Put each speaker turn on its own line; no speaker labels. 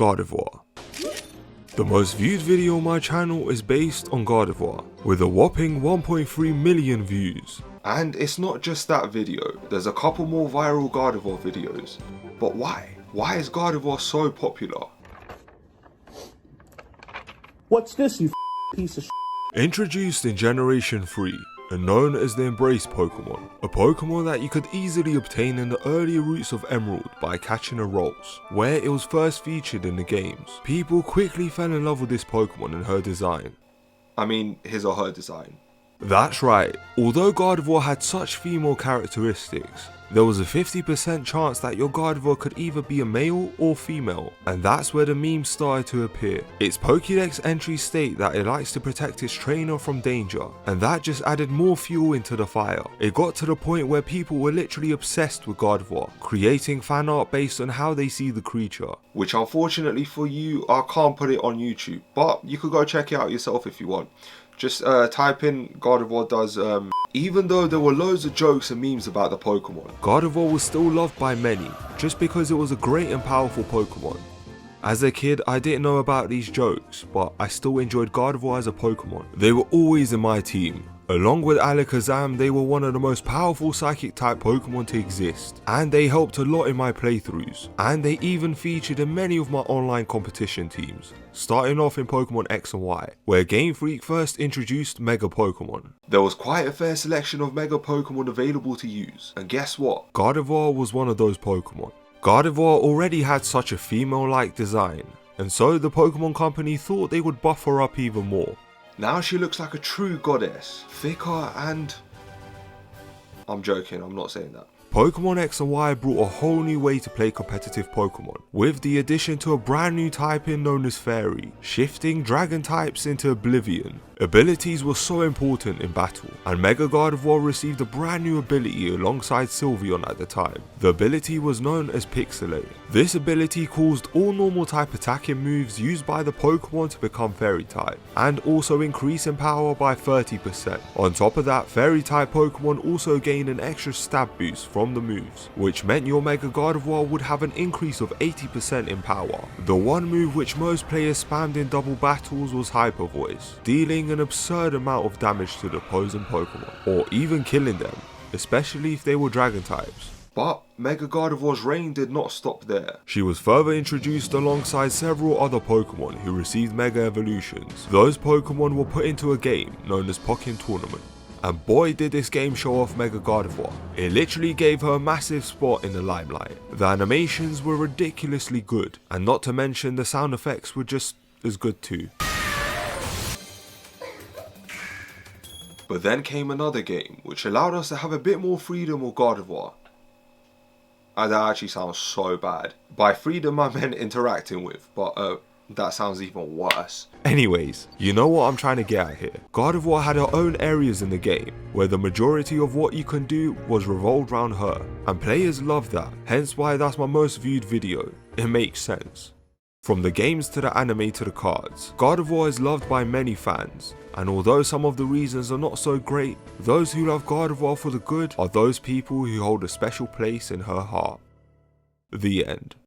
Gardevoir. The most viewed video on my channel is based on Gardevoir, with a whopping 1.3 million views. And it's not just that video, there's a couple more viral Gardevoir videos. But why? Why is Gardevoir so popular?
What's this, you piece of shit?
Introduced in Generation 3, and known as the Embrace Pokemon, a Pokemon that you could easily obtain in the earlier routes of Emerald by catching a Rolls, where it was first featured in the games. People quickly fell in love with this Pokemon and her design. I mean, his or her design. That's right, although Gardevoir had such female characteristics, there was a 50% chance that your Gardevoir could either be a male or female, and that's where the memes started to appear. Its Pokédex entries state that it likes to protect its trainer from danger, and that just added more fuel into the fire. It got to the point where people were literally obsessed with Gardevoir, creating fan art based on how they see the creature. Which unfortunately for you, I can't put it on YouTube, but you could go check it out yourself if you want. Just type in Gardevoir does Even though there were loads of jokes and memes about the Pokemon, Gardevoir was still loved by many, just because it was a great and powerful Pokemon. As a kid, I didn't know about these jokes, but I still enjoyed Gardevoir as a Pokemon. They were always in my team. Along with Alakazam, they were one of the most powerful psychic type Pokemon to exist, and they helped a lot in my playthroughs, and they even featured in many of my online competition teams, starting off in Pokemon X and Y, where Game Freak first introduced Mega Pokemon. There was quite a fair selection of Mega Pokemon available to use, and guess what? Gardevoir was one of those Pokemon. Gardevoir already had such a female-like design, and so the Pokemon company thought they would buff her up even more. Now she looks like a true goddess, thicker and... I'm joking, I'm not saying that. Pokemon X and Y brought a whole new way to play competitive Pokemon, with the addition to a brand new typing known as Fairy, shifting dragon types into Oblivion. Abilities were so important in battle, and Mega Gardevoir received a brand new ability alongside Sylveon at the time. The ability was known as Pixelate. This ability caused all normal type attacking moves used by the Pokemon to become Fairy type, and also increase in power by 30%. On top of that, Fairy type Pokemon also gained an extra stab boost from the moves, which meant your Mega Gardevoir would have an increase of 80% in power. The one move which most players spammed in double battles was Hyper Voice, dealing an absurd amount of damage to the opposing Pokemon, or even killing them, especially if they were dragon types. But Mega Gardevoir's reign did not stop there. She was further introduced alongside several other Pokemon who received Mega Evolutions. Those Pokemon were put into a game known as Pokken Tournament. And boy did this game show off Mega Gardevoir. It literally gave her a massive spot in the limelight. The animations were ridiculously good, and not to mention the sound effects were just as good too. But then came another game, which allowed us to have a bit more freedom with Gardevoir. And that actually sounds so bad. By freedom I meant interacting with, but that sounds even worse. Anyways, you know what I'm trying to get at here. Gardevoir had her own areas in the game, where the majority of what you can do was revolved around her, and players loved that, hence why that's my most viewed video. It makes sense. From the games to the anime to the cards, Gardevoir is loved by many fans, and although some of the reasons are not so great, those who love Gardevoir for the good are those people who hold a special place in her heart. The end.